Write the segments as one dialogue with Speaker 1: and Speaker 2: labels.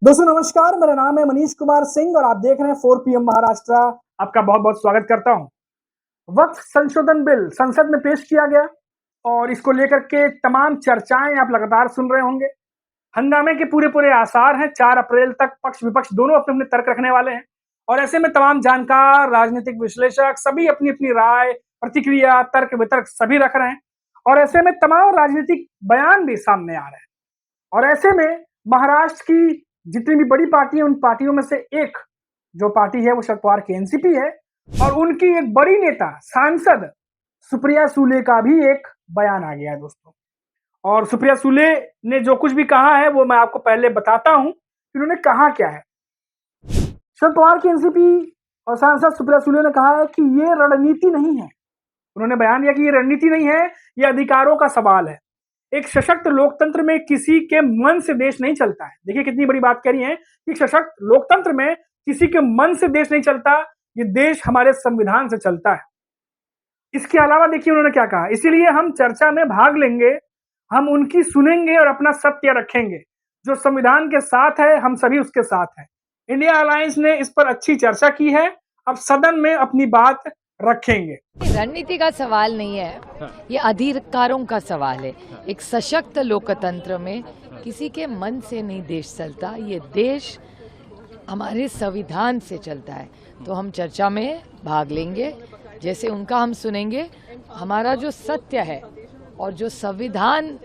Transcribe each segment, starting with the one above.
Speaker 1: दोस्तों नमस्कार, मेरा नाम है मनीष कुमार सिंह और आप देख रहे हैं 4 PM महाराष्ट्र। आपका बहुत बहुत स्वागत करता हूं। वक्फ संशोधन बिल संसद में पेश किया गया और इसको लेकर के तमाम चर्चाएं आप लगातार सुन रहे होंगे। हंगामे के पूरे पूरे आसार हैं। 4 अप्रैल तक पक्ष विपक्ष दोनों अपने अपने तर्क रखने वाले हैं और ऐसे में तमाम जानकार, राजनीतिक विश्लेषक सभी अपनी अपनी राय, प्रतिक्रिया, तर्क वितर्क सभी रख रहे हैं और ऐसे में तमाम राजनीतिक बयान भी सामने आ रहे हैं। और ऐसे में महाराष्ट्र की जितनी भी बड़ी पार्टी है, उन पार्टियों में से एक जो पार्टी है वो शरद पवार की एनसीपी है और उनकी एक बड़ी नेता सांसद सुप्रिया सुले का भी एक बयान आ गया है दोस्तों। और सुप्रिया सुले ने जो कुछ भी कहा है वो मैं आपको पहले बताता हूं कि उन्होंने कहा क्या है। शरद पवार की एनसीपी और सांसद सुप्रिया सुले ने कहा है कि ये रणनीति नहीं है। उन्होंने बयान दिया कि ये रणनीति नहीं है, ये अधिकारों का सवाल है। एक सशक्त लोकतंत्र में किसी के मन से देश नहीं चलता है। देखिए कितनी बड़ी बात कह रही है कि सशक्त लोकतंत्र में किसी के मन से देश नहीं चलता, ये देश हमारे संविधान से चलता है। इसके अलावा देखिए उन्होंने क्या कहा, इसीलिए हम चर्चा में भाग लेंगे, हम उनकी सुनेंगे और अपना सत्य रखेंगे। जो संविधान के साथ है हम सभी उसके साथ हैं। इंडिया अलायंस ने इस पर अच्छी चर्चा की है, अब सदन में अपनी बात रखेंगे।
Speaker 2: रणनीति का सवाल नहीं है, ये अधिकारों का सवाल है। एक सशक्त लोकतंत्र में किसी के मन से नहीं देश चलता, ये देश हमारे संविधान से चलता है। तो हम चर्चा में भाग लेंगे, जैसे उनका हम सुनेंगे। हमारा जो सत्य है और जो संविधान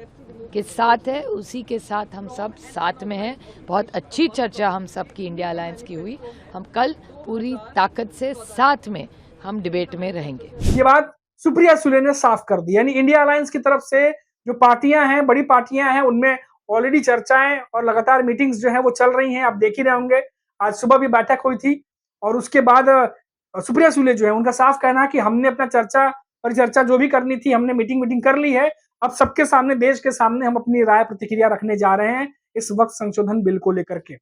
Speaker 2: के साथ है उसी के साथ हम सब साथ में हैं। बहुत अच्छी चर्चा हम सब की इंडिया अलायंस की हुई। हम कल पूरी ताकत से साथ में हम डिबेट में रहेंगे।
Speaker 1: ये बात सुप्रिया सुले ने साफ कर दी। यानी इंडिया अलायंस की तरफ से जो पार्टियां हैं, बड़ी पार्टियां हैं, उनमें ऑलरेडी चर्चाएं और लगातार मीटिंग्स जो हैं वो चल रही हैं। आप देख ही रहे होंगे, आज सुबह भी बैठक हुई थी और उसके बाद सुप्रिया सुले जो है उनका साफ कहना है कि हमने अपना परिचर्चा जो भी करनी थी हमने मीटिंग कर ली है। अब सबके सामने, देश के सामने हम अपनी राय प्रतिक्रिया रखने जा रहे हैं इस वक्त संशोधन बिल को लेकर के।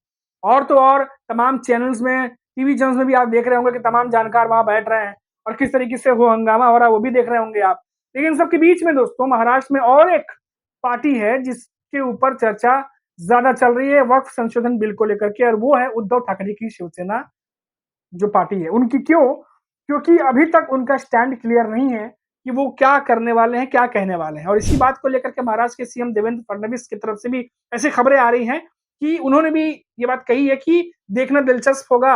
Speaker 1: और तो और तमाम चैनल्स में, टीवी चैनल्स में भी आप देख रहे होंगे कि तमाम जानकार वहां बैठ रहे हैं और किस तरीके से वो हंगामा हो रहा है वो भी देख रहे होंगे आप। लेकिन सबके बीच में दोस्तों महाराष्ट्र में और एक पार्टी है जिसके ऊपर चर्चा ज्यादा चल रही है वक्फ संशोधन बिल को लेकर के, और वो है उद्धव ठाकरे की शिवसेना जो पार्टी है उनकी। क्यों? क्योंकि अभी तक उनका स्टैंड क्लियर नहीं है कि वो क्या करने वाले हैं, क्या कहने वाले हैं। और इसी बात को लेकर के महाराष्ट्र के सीएम देवेंद्र फडणवीस की तरफ से भी ऐसी खबरें आ रही हैं कि उन्होंने भी ये बात कही है कि देखना दिलचस्प होगा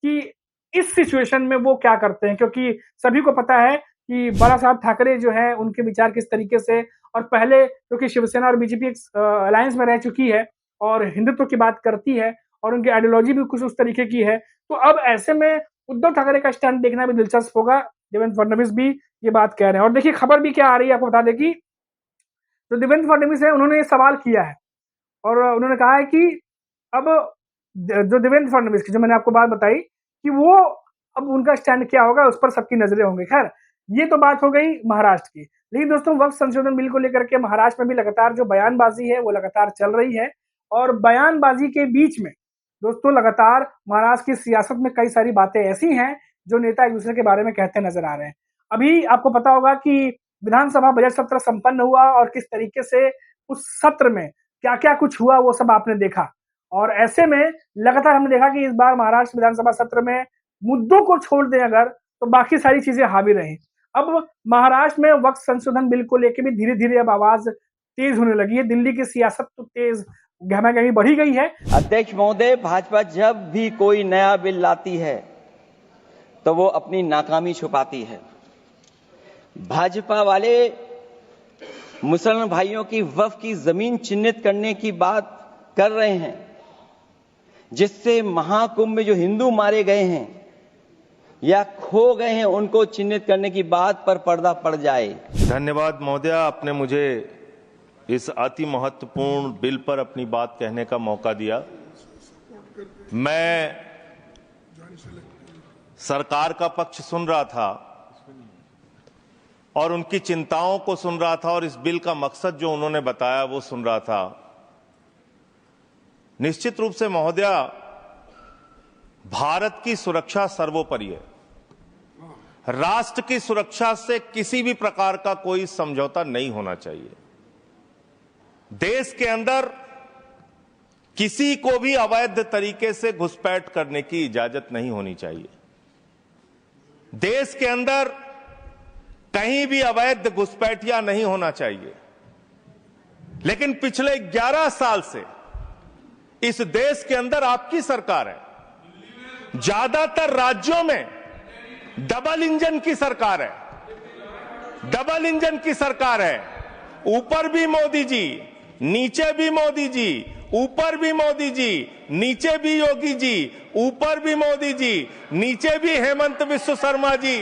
Speaker 1: कि इस सिचुएशन में वो क्या करते हैं, क्योंकि सभी को पता है कि बाला साहब ठाकरे जो है उनके विचार किस तरीके से, और पहले क्योंकि शिवसेना और बीजेपी अलायंस में रह चुकी है और हिंदुत्व की बात करती है और उनकी आइडियोलॉजी भी कुछ उस तरीके की है। तो अब ऐसे में उद्धव ठाकरे का स्टैंड देखना भी दिलचस्प होगा। देवेंद्र फडणवीस भी ये बात कह रहे हैं। और देखिए खबर भी क्या आ रही है, आपको बता दें कि जो देवेंद्र फडणवीस है उन्होंने ये सवाल किया है और उन्होंने कहा है कि अब जो देवेंद्र फडणवीस की जो मैंने आपको बात बताई कि वो अब उनका स्टैंड क्या होगा उस पर सबकी नजरें होंगी। खैर ये तो बात हो गई महाराष्ट्र की। लेकिन दोस्तों वक्फ संशोधन बिल को लेकर के महाराष्ट्र में भी लगातार जो बयानबाजी है वो लगातार चल रही है और बयानबाजी के बीच में दोस्तों लगातार महाराष्ट्र की सियासत में कई सारी बातें ऐसी हैं जो नेता एक दूसरे के बारे में कहते नजर आ रहे हैं। अभी आपको पता होगा कि विधानसभा बजट सत्र संपन्न हुआ और किस तरीके से उस सत्र में क्या क्या कुछ हुआ वो सब आपने देखा। और ऐसे में लगातार हमने देखा कि इस बार महाराष्ट्र विधानसभा सत्र में मुद्दों को छोड़ दें अगर, तो बाकी सारी चीजें हावी रही। अब महाराष्ट्र में वक्फ संशोधन बिल को लेकर भी धीरे धीरे अब आवाज तेज होने लगी है। दिल्ली की सियासत तो तेज गहमागहमी बढ़ी गई है।
Speaker 3: अध्यक्ष महोदय, भाजपा जब भी कोई नया बिल लाती है तो वो अपनी नाकामी छुपाती है। भाजपा वाले मुसलमान भाइयों की वक्फ की जमीन चिन्हित करने की बात कर रहे हैं, जिससे महाकुंभ में जो हिंदू मारे गए हैं या खो गए हैं उनको चिन्हित करने की बात पर पर्दा पड़ जाए।
Speaker 4: धन्यवाद महोदय, आपने मुझे इस अति महत्वपूर्ण बिल पर अपनी बात कहने का मौका दिया। मैं सरकार का पक्ष सुन रहा था और उनकी चिंताओं को सुन रहा था और इस बिल का मकसद जो उन्होंने बताया वो सुन रहा था। निश्चित रूप से महोदया, भारत की सुरक्षा सर्वोपरि है। राष्ट्र की सुरक्षा से किसी भी प्रकार का कोई समझौता नहीं होना चाहिए। देश के अंदर किसी को भी अवैध तरीके से घुसपैठ करने की इजाजत नहीं होनी चाहिए। देश के अंदर कहीं भी अवैध घुसपैठिया नहीं होना चाहिए। लेकिन पिछले 11 साल से इस देश के अंदर आपकी सरकार है। ज्यादातर राज्यों में डबल इंजन की सरकार है, डबल इंजन की सरकार है। ऊपर भी मोदी जी, नीचे भी मोदी जी, ऊपर भी मोदी जी, नीचे भी योगी जी, ऊपर भी मोदी जी, नीचे भी हेमंत बिस्व शर्मा जी।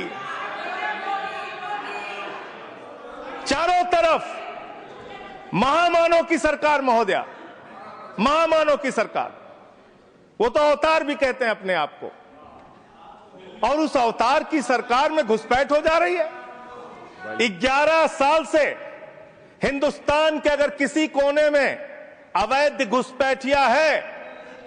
Speaker 4: चारों तरफ महामानव की सरकार महोदया, महामानव की सरकार। वो तो अवतार भी कहते हैं अपने आप को, और उस अवतार की सरकार में घुसपैठ हो जा रही है। 11 साल से हिंदुस्तान के अगर किसी कोने में अवैध घुसपैठिया है,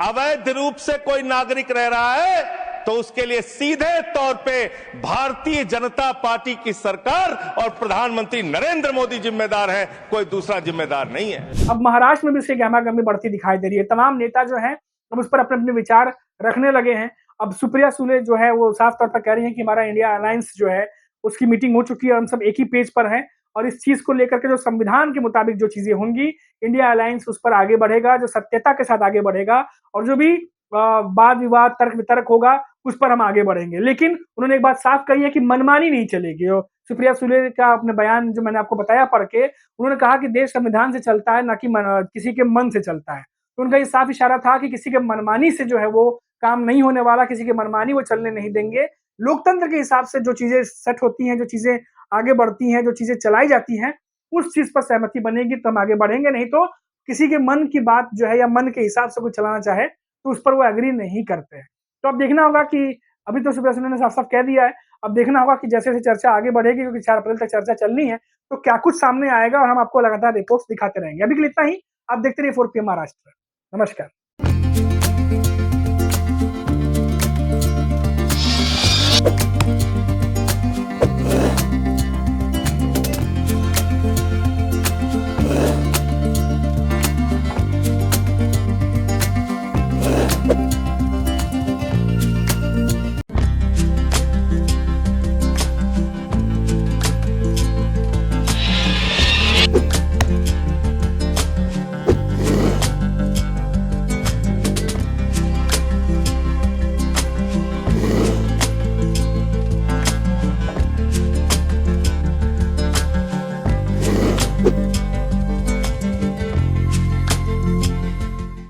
Speaker 4: अवैध रूप से कोई नागरिक रह रहा है, तो उसके लिए सीधे तौर पे भारतीय जनता पार्टी की सरकार और प्रधानमंत्री नरेंद्र मोदी जिम्मेदार है, कोई दूसरा जिम्मेदार नहीं है।
Speaker 1: अब महाराष्ट्र में भी इसकी गहमागहमी बढ़ती दिखाई दे रही है। तमाम नेता जो हैं अब उस पर अपने अपने विचार रखने लगे हैं। अब सुप्रिया सुले जो है वो साफ तौर पर कह रही है कि हमारा इंडिया अलायंस जो है उसकी मीटिंग हो चुकी है, हम सब एक ही पेज पर हैं, और इस चीज को लेकर के जो संविधान के मुताबिक जो चीजें होंगी, इंडिया अलायंस उस पर आगे बढ़ेगा, जो सत्यता के साथ आगे बढ़ेगा, और जो भी वाद विवाद तर्क वितर्क होगा उस पर हम आगे बढ़ेंगे। लेकिन उन्होंने एक बात साफ कही है कि मनमानी नहीं चलेगी। और सुप्रिया सुले का अपने बयान जो मैंने आपको बताया पढ़ के, उन्होंने कहा कि देश संविधान से चलता है, ना कि किसी के मन से चलता है। तो उनका ये साफ इशारा था कि किसी के मनमानी से जो है वो काम नहीं होने वाला, किसी के मनमानी वो चलने नहीं देंगे। लोकतंत्र के हिसाब से जो चीजें सेट होती हैं, जो चीजें आगे बढ़ती हैं, जो चीजें चलाई जाती हैं, उस चीज पर सहमति बनेगी तो हम आगे बढ़ेंगे, नहीं तो किसी के मन की बात जो है या मन के हिसाब से कोई चलाना चाहे तो उस पर वो एग्री नहीं करते हैं। तो अब देखना होगा कि अभी तो सुप्रिया सुले ने साफ साफ कह दिया है, अब देखना होगा कि जैसे जैसे चर्चा आगे बढ़ेगी, क्योंकि 4 अप्रैल तक चर्चा चलनी है, तो क्या कुछ सामने आएगा, और हम आपको लगातार रिपोर्ट्स दिखाते रहेंगे। अभी के लिए इतना ही। आप देखते रहिए 4 PM महाराष्ट्र। नमस्कार।